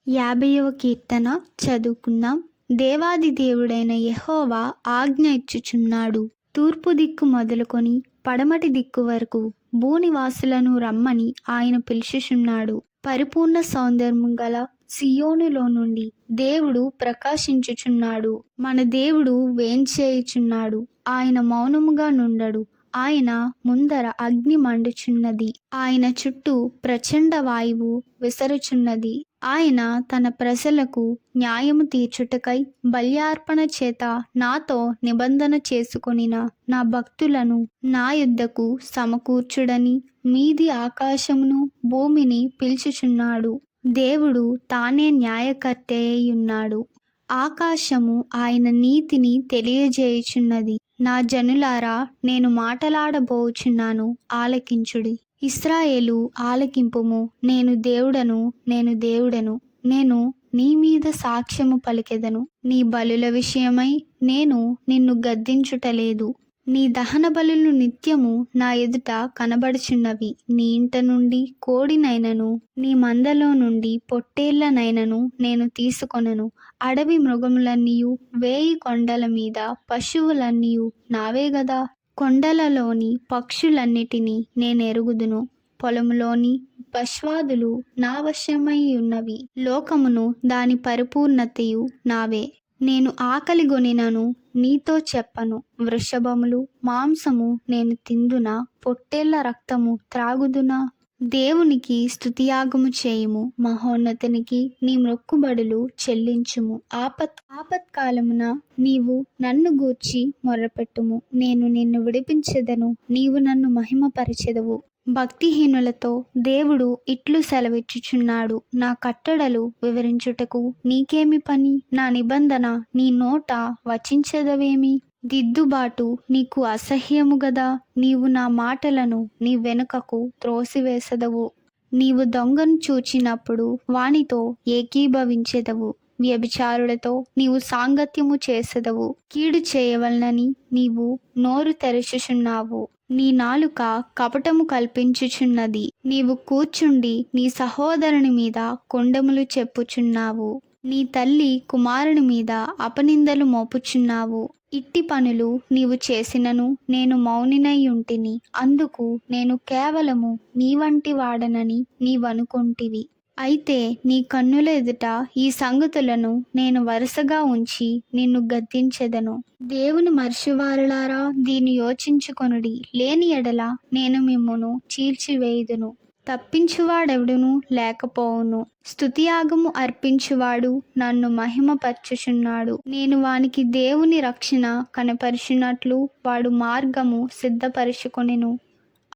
50వ కీర్తన చదువుకుందాం. దేవాది దేవుడైన యెహోవా ఆజ్ఞ ఇచ్చుచున్నాడు. తూర్పు దిక్కు మొదలుకొని పడమటి దిక్కు వరకు భూనివాసులను రమ్మని ఆయన పిలుచుచున్నాడు. పరిపూర్ణ సౌందర్యము గల సియోనులో నుండి దేవుడు ప్రకాశించుచున్నాడు. మన దేవుడు వేంచేయుచున్నాడు. ఆయన మౌనముగా నుండడు. ఆయన ముందర అగ్ని మండుచున్నది. ఆయన చుట్టూ ప్రచండ వాయువు విసరుచున్నది. ఆయన తన ప్రజలకు న్యాయము తీర్చుటకై బల్యార్పణ చేత నాతో నిబంధన చేసుకొనిన నా భక్తులను నా యుద్ధకు సమకూర్చుడని మీది ఆకాశమును భూమిని పిలుచుచున్నాడు. దేవుడు తానే న్యాయకర్తయ్యున్నాడు. ఆకాశము ఆయన నీతిని తెలియజేయుచున్నది. నా జనులారా, నేను మాటలాడబోచున్నాను, ఆలకించుడి. ఇశ్రాయేలు ఆలకింపుము. నేను దేవుడను, నేను నీ మీద సాక్ష్యము పలికెదను. నీ బలుల విషయమై నేను నిన్ను గద్దించుటలేదు. నీ దహన బలులు నిత్యము నా ఎదుట కనబడుచున్నవి. నీ ఇంట నుండి కోడినైనను నీ మందలో నుండి పొట్టేళ్లనైనను నేను తీసుకొనను. అడవి మృగములన్నీయు 1000 కొండల మీద పశువులన్నీయు నావే గదా. కొండలలోని పక్షులన్నిటినీ నేనెరుగుదును. పొలములోని పశ్వాదులు నా వశమై ఉన్నవి. లోకమును దాని పరిపూర్ణతయు నావే. నేను ఆకలిగొనినను నీతో చెప్పను. వృషభములు మాంసము నేను తిందునా? పొట్టేళ్ల రక్తము త్రాగుదునా? దేవునికి స్తుతియాగము చేయుము. మహోన్నతునికి నీ మొక్కుబడులు చెల్లించుము. ఆపత్కాలమున నీవు నన్ను గూర్చి మొర్రపెట్టుము. నేను నిన్ను విడిపించెదను. నీవు నన్ను మహిమపరచెదవు. భక్తిహీనులతో దేవుడు ఇట్లు సెలవిచ్చుచున్నాడు. నా కట్టడలు వివరించుటకు నీకేమి పని? నా నిబంధన నీ నోట వచించెదవేమి? దిద్దుబాటు నీకు అసహ్యము గదా. నీవు నా మాటలను నీ వెనుకకు త్రోసివేసెదవు. నీవు దొంగను చూచినప్పుడు వానితో ఏకీభవించెదవు. వ్యభిచారులతో నీవు సాంగత్యము చేసెదవు. కీడు చేయవలనని నీవు నోరు తెరచుచున్నావు. నీ నాలుక కపటము కల్పించుచున్నది. నీవు కూర్చుండి నీ సహోదరుని మీద కొండెములు చెప్పుచున్నావు. నీ తల్లి కుమారుని మీద అపనిందలు మోపుచున్నావు. ఇట్టి పనులు నీవు చేసినను నేను మౌనినై ఉంటిని. అందుకు నేను కేవలము నీ వంటి వాడనని నీవనుకొంటివి. అయితే నీ కన్నుల ఎదుట ఈ సంగతులను నేను వరుసగా ఉంచి నిన్ను గద్దించెదను. దేవుని మర్చివారులారా, దీన్ని యోచించుకొనుడి. లేని ఎడల నేను మిమ్మును చీల్చివేయుదును. తప్పించువాడెవడును లేకపోవును. స్తుతియాగము అర్పించువాడు నన్ను మహిమపరచుచున్నాడు. నేను వానికి దేవుని రక్షణ కనపరిచినట్లు వాడు మార్గము సిద్ధపరచుకొనెను.